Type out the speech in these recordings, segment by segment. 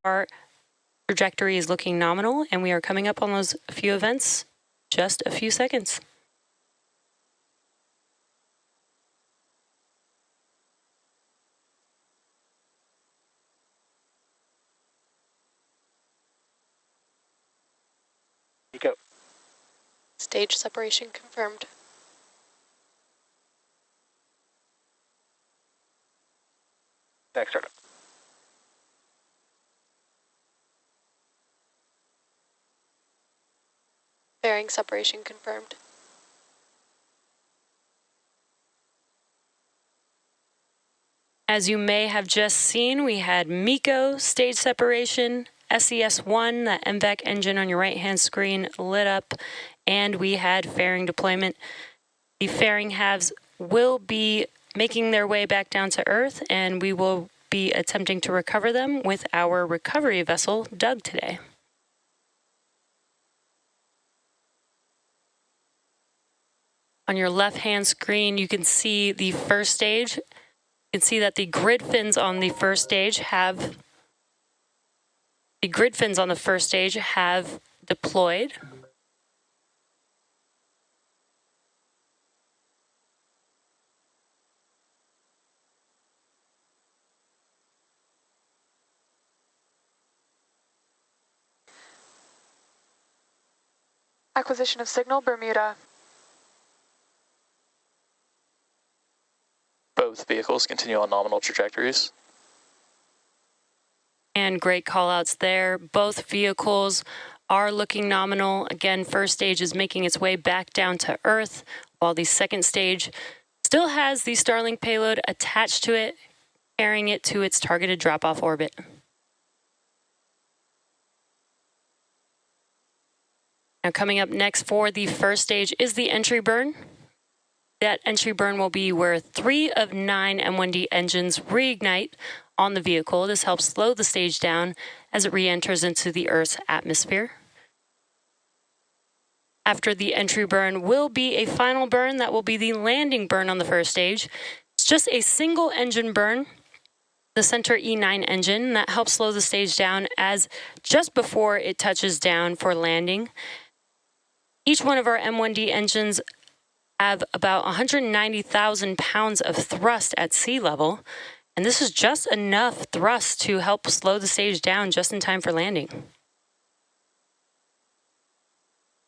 Our trajectory is looking nominal, and we are coming up on those few events, just a few seconds. You go. Stage separation confirmed. Next startup. Bearing separation confirmed. As you may have just seen, we had MECO stage separation, SES-1, the MVAC engine on your right-hand screen lit up, and we had fairing deployment. The fairing halves will be making their way back down to Earth, and we will be attempting to recover them with our recovery vessel, Doug, today. On your left-hand screen, you can see the first stage. You can see that the grid fins on the first stage have deployed. Acquisition of signal, Bermuda. Both vehicles continue on nominal trajectories. And great call outs there. Both vehicles are looking nominal. Again, first stage is making its way back down to Earth, while the second stage still has the Starlink payload attached to it, carrying it to its targeted drop-off orbit. Now coming up next for the first stage is the entry burn. That entry burn will be where 3 of 9 M1D engines reignite on the vehicle. This helps slow the stage down as it re-enters into the Earth's atmosphere. After the entry burn will be a final burn that will be the landing burn on the first stage. It's just a single engine burn, the center E9 engine, that helps slow the stage down as just before it touches down for landing. Each one of our M1D engines have about 190,000 pounds of thrust at sea level, and this is just enough thrust to help slow the stage down just in time for landing.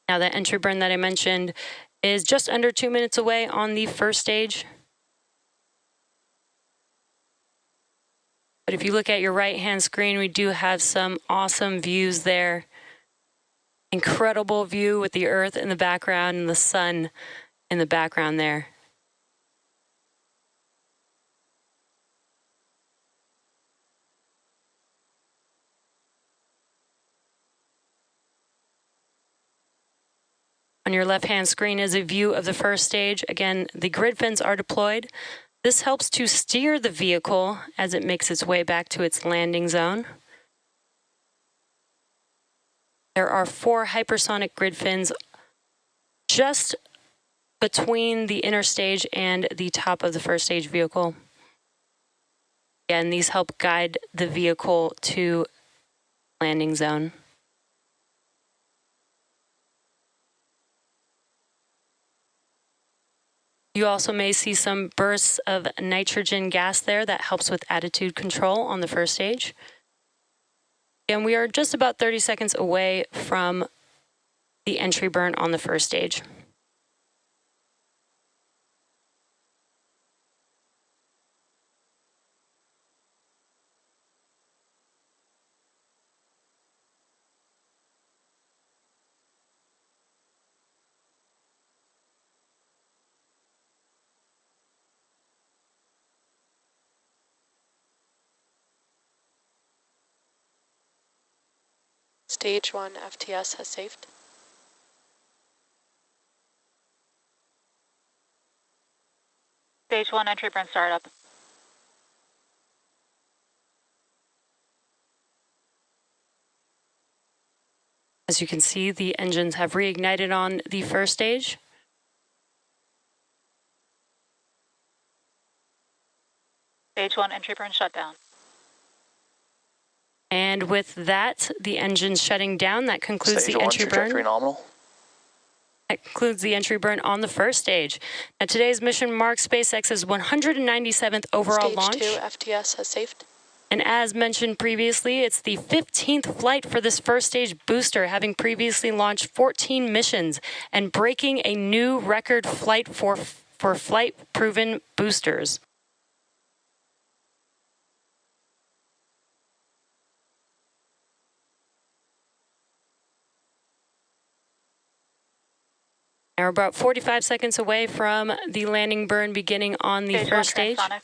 Now, the entry burn that I mentioned is just under 2 minutes away on the first stage. But if you look at your right-hand screen, we do have some awesome views there. Incredible view with the Earth in the background and the sun in the background there. On your left-hand screen is a view of the first stage. Again, the grid fins are deployed. This helps to steer the vehicle as it makes its way back to its landing zone. There are 4 hypersonic grid fins just between the inner stage and the top of the first stage vehicle. Again, these help guide the vehicle to landing zone. You also may see some bursts of nitrogen gas there that helps with attitude control on the first stage. And we are just about 30 seconds away from the entry burn on the first stage. Stage 1 FTS has saved. Stage 1 entry burn startup. As you can see, the engines have reignited on the first stage. Stage 1 entry burn shutdown. And with that, the engine's shutting down. That concludes Stage the 1 entry trajectory burn. nominal. That concludes the entry burn on the first stage. Now, today's mission marks SpaceX's 197th overall Stage launch. 2 FTS has safed. And as mentioned previously, it's the 15th flight for this first stage booster, having previously launched 14 missions and breaking a new record flight for flight-proven boosters. Now we're about 45 seconds away from the landing burn beginning on the first stage. Transonic.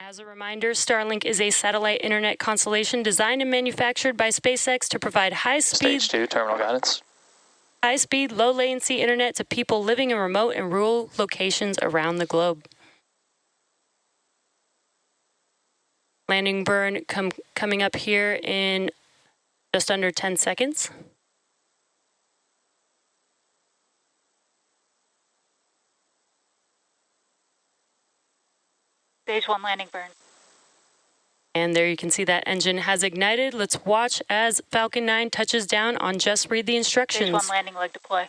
As a reminder, Starlink is a satellite internet constellation designed and manufactured by SpaceX to provide Stage 2 terminal guidance. high-speed, low-latency internet to people living in remote and rural locations around the globe. Landing burn coming up here in just under 10 seconds. Stage 1 landing burn. And there you can see that engine has ignited. Let's watch as Falcon 9 touches down on Just Read the Instructions. Stage 1 landing leg deploy.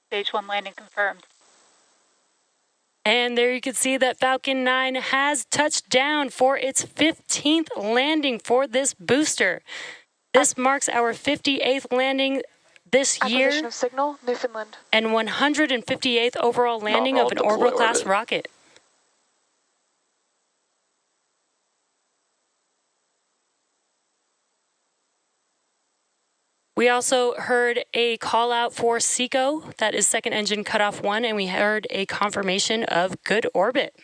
Stage 1 landing confirmed. And there you can see that Falcon 9 has touched down for its 15th landing for this booster. This marks our 58th landing this year. Acquisition of signal, Newfoundland. And 158th overall landing of an Nominal orbital deploy class orbit. rocket. We also heard a call out for SECO, that is second engine cutoff 1, and we heard a confirmation of good orbit.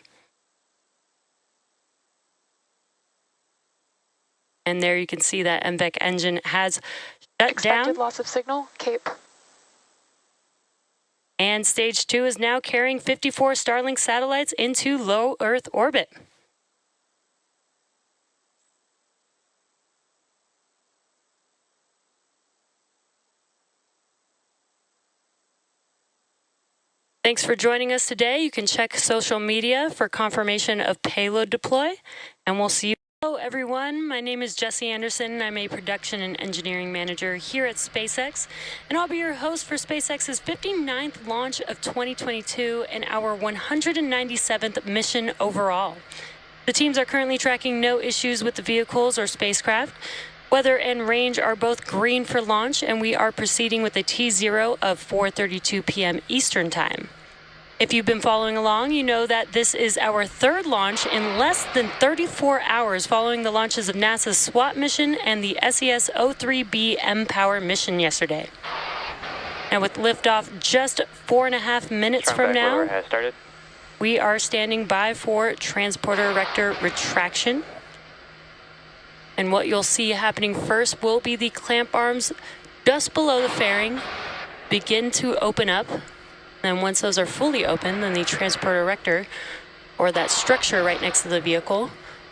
And there you can see that MVEC engine has shut Expected down. loss of signal, Cape. And stage 2 is now carrying 54 Starlink satellites into low Earth orbit. Thanks for joining us today. You can check social media for confirmation of payload deploy, and we'll see you. Hello, everyone. My name is Jesse Anderson. I'm a production and engineering manager here at SpaceX, and I'll be your host for SpaceX's 59th launch of 2022 and our 197th mission overall. The teams are currently tracking no issues with the vehicles or spacecraft. Weather and range are both green for launch, and we are proceeding with a T0 of 4:32 p.m. Eastern Time. If you've been following along, you know that this is our third launch in less than 34 hours following the launches of NASA's SWAT mission and the SES-03B mPOWER mission yesterday. And with liftoff just 4.5 minutes from now, Has started. we are standing by for transporter erector retraction. And what you'll see happening first will be the clamp arms just below the fairing begin to open up. And once those are fully open, then the transporter erector, or that structure right next to the vehicle,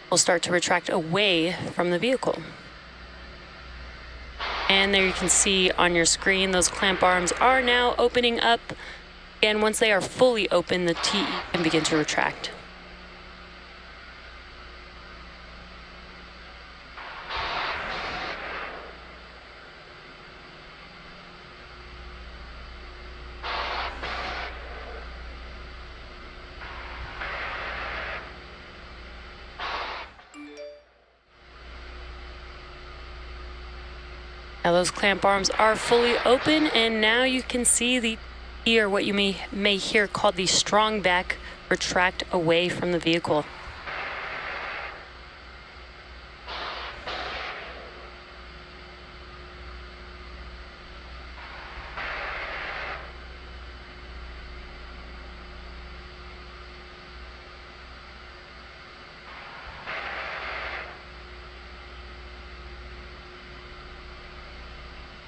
will start to retract away from the vehicle. And there you can see on your screen, those clamp arms are now opening up. And once they are fully open, the TE can begin to retract. Now those clamp arms are fully open, and now you can see the or what you may hear called the strong back retract away from the vehicle.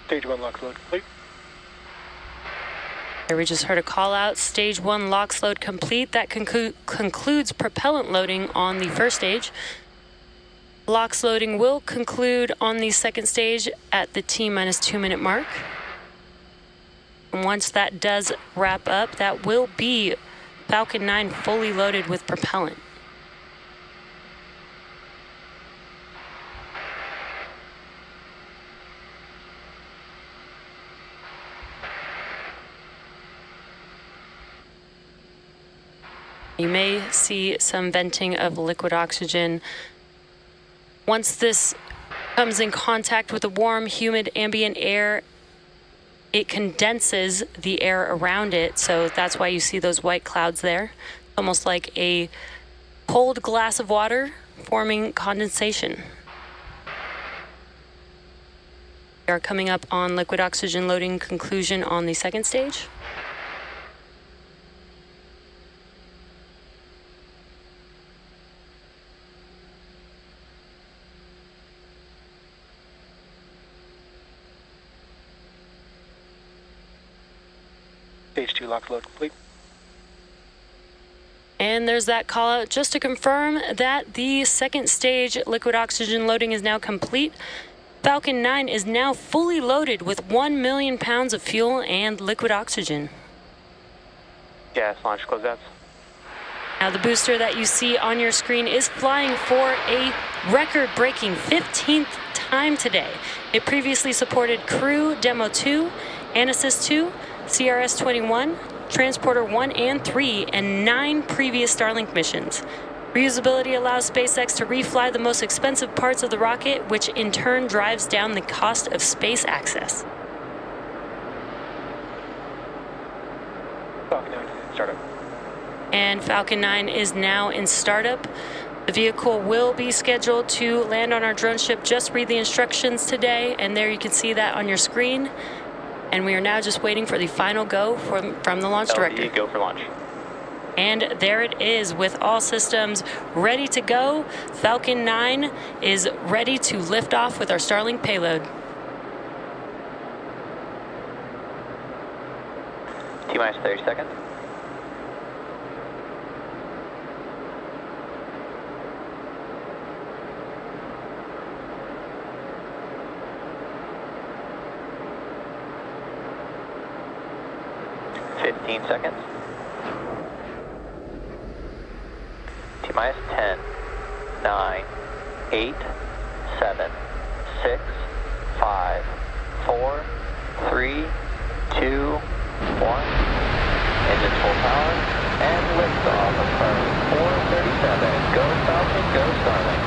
Stage 1 lock load complete. There we just heard a call out, stage 1 LOX load complete. That concludes propellant loading on the first stage. LOX loading will conclude on the second stage at the T-minus 2 minute mark. And once that does wrap up, that will be Falcon 9 fully loaded with propellant. You may see some venting of liquid oxygen. Once this comes in contact with the warm, humid ambient air, it condenses the air around it, so that's why you see those white clouds there. Almost like a cold glass of water forming condensation. We are coming up on liquid oxygen loading conclusion on the second stage. Stage 2 LOX load complete. And there's that call out just to confirm that the second stage liquid oxygen loading is now complete. Falcon 9 is now fully loaded with 1 million pounds of fuel and liquid oxygen. Gas launch closeouts. Now the booster that you see on your screen is flying for a record-breaking 15th time today. It previously supported Crew Demo 2, Anasis 2, CRS 21, Transporter 1 and 3, and 9 previous Starlink missions. Reusability allows SpaceX to refly the most expensive parts of the rocket, which in turn drives down the cost of space access. Falcon 9, startup. And Falcon 9 is now in startup. The vehicle will be scheduled to land on our drone ship. Just read the instructions today, and there you can see that on your screen. And we are now just waiting for the final go from the launch director. Go for launch. And there it is, with all systems ready to go. Falcon 9 is ready to lift off with our Starlink payload. T-minus 30 seconds. Seconds. T-minus 10, 9, 8, 7, 6, 5, 4, 3, 2, 1. Engines full power and liftoff of Starlink 437. Go Falcon, go Starlink.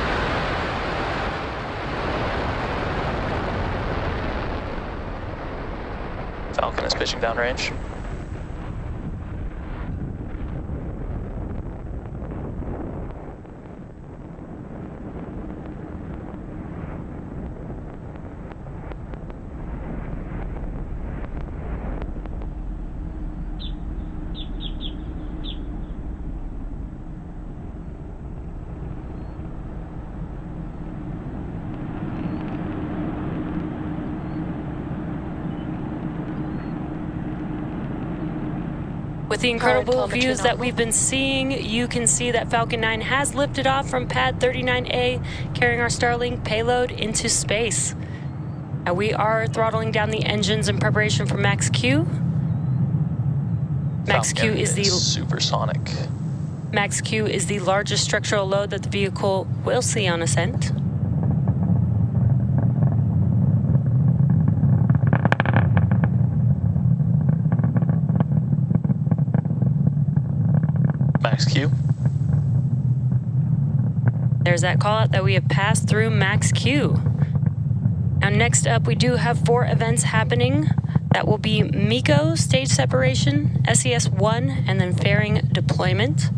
Falcon is pitching downrange. With the incredible views that we've been seeing, you can see that Falcon 9 has lifted off from pad 39A, carrying our Starlink payload into space. Now we are throttling down the engines in preparation for Max Q. Max Q is the supersonic. Max Q is the largest structural load that the vehicle will see on ascent. Max Q. There's that call out that we have passed through Max Q. Now next up, we do have 4 events happening. That will be MECO, stage separation, SES-1, and then fairing deployment.